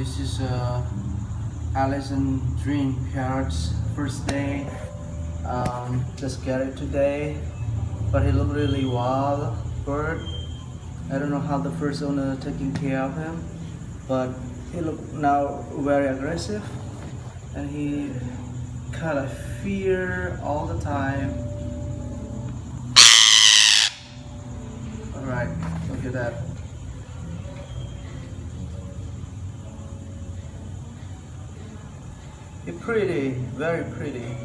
This is Alexandrine Parrot's first day. Just got it today, but he looked really wild bird. I don't know how the first owner taking care of him, but he looked now very aggressive, and he kind of fear all the time. All right, look at that. He's pretty, very pretty,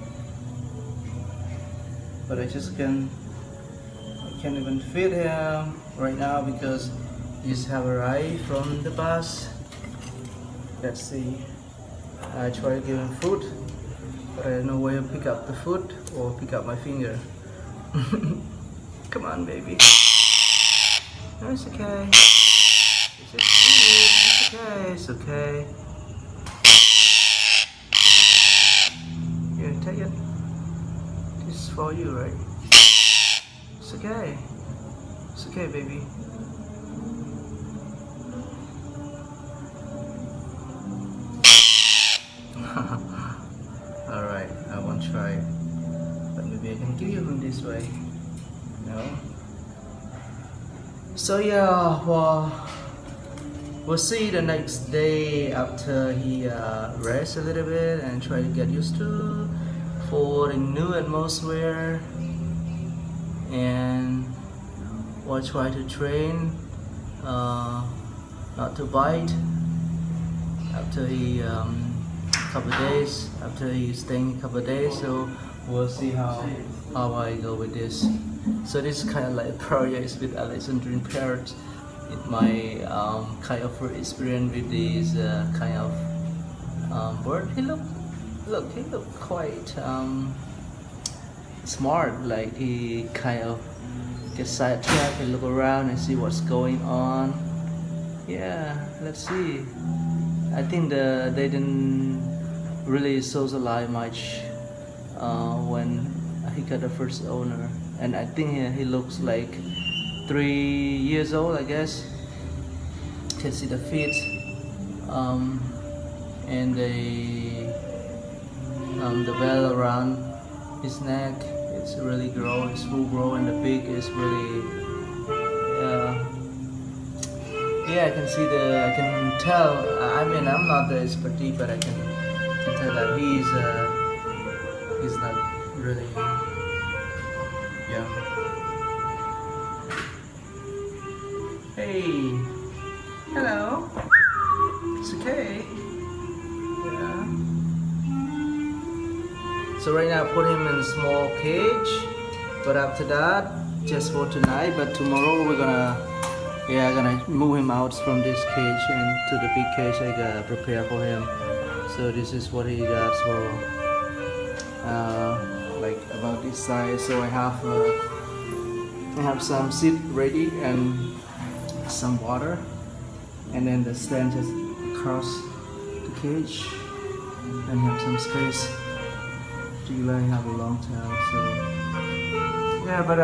but I can't even feed him right now because he just have arrived from the bus. Let's see. I try to give him food, but I don't know where to pick up the food or pick up my finger. Come on, baby. No, it's okay. It's okay. It's okay. Here, take it. This is for you, right? It's okay. It's okay, baby. Alright, I won't try. But maybe I can give you from this way. No? So yeah, well, we'll see the next day after he rests a little bit and try to get used to for the new atmosphere, and we'll try to train not to bite after he couple days, after he's staying a couple days. So we'll see how I go with this. So this is kind of like projects with Alexandrine Parrot. It my kind of first experience with this kind of bird. He look quite smart. Like he kind of get sidetracked and look around and see what's going on. Yeah, let's see. I think they didn't really socialize much when he got the first owner, and I think he looks like 3 years old, I guess. You can see the feet and the bell around his neck. It's really grown, it's full grown, and the beak is really yeah, I can see I can tell. I mean, I'm not the expertise, but I can tell that he's not really young. Hey, hello. It's okay. Yeah. So right now I put him in a small cage, but after that, just for tonight. But tomorrow we're gonna move him out from this cage and to the big cage I gotta prepare for him. So this is what he got for like about this size. So I have some seed ready and some water, and then the stand just across the cage, and have some space to let him have a long time. So yeah, but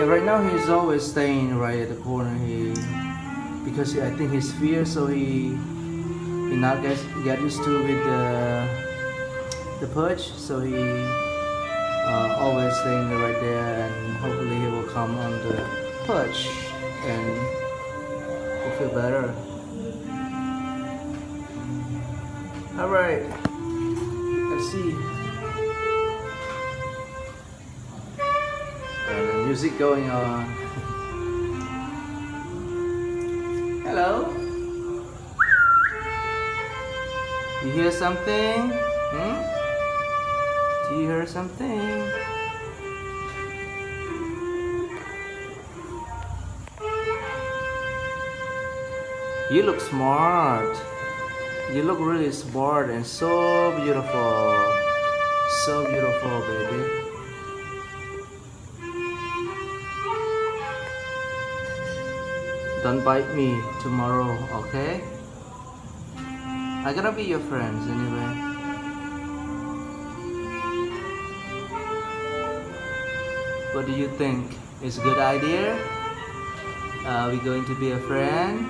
right now he's always staying right at the corner. Because I think he's fear, so he not get used to with the perch, so he always staying right there, and hopefully he will come on the perch and will feel better. All right, let's see. And the music going on. Hello? You hear something? Do you hear something? You look smart. You look really smart and so beautiful. So beautiful, baby. Don't bite me tomorrow, okay? I'm gonna be your friends anyway. What do you think? It's a good idea? Are we going to be a friend?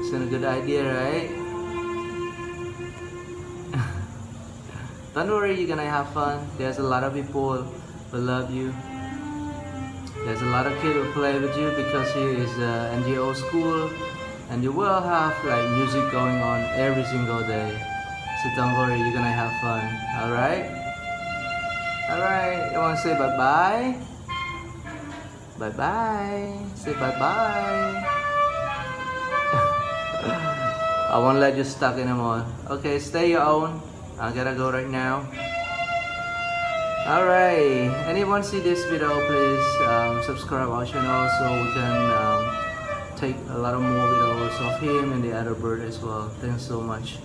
Isn't a good idea, right? Don't worry, you're gonna have fun. There's a lot of people who love you. There's a lot of kids who play with you because he is NGO school, and you will have like music going on every single day. So don't worry, you're gonna have fun. Alright? Alright, you wanna say bye-bye? Bye-bye. Say bye-bye. I won't let you stuck anymore. Okay, stay your own. I gotta go right now. Alright, anyone see this video, please subscribe our channel so we can take a lot of more videos of him and the other bird as well. Thanks so much.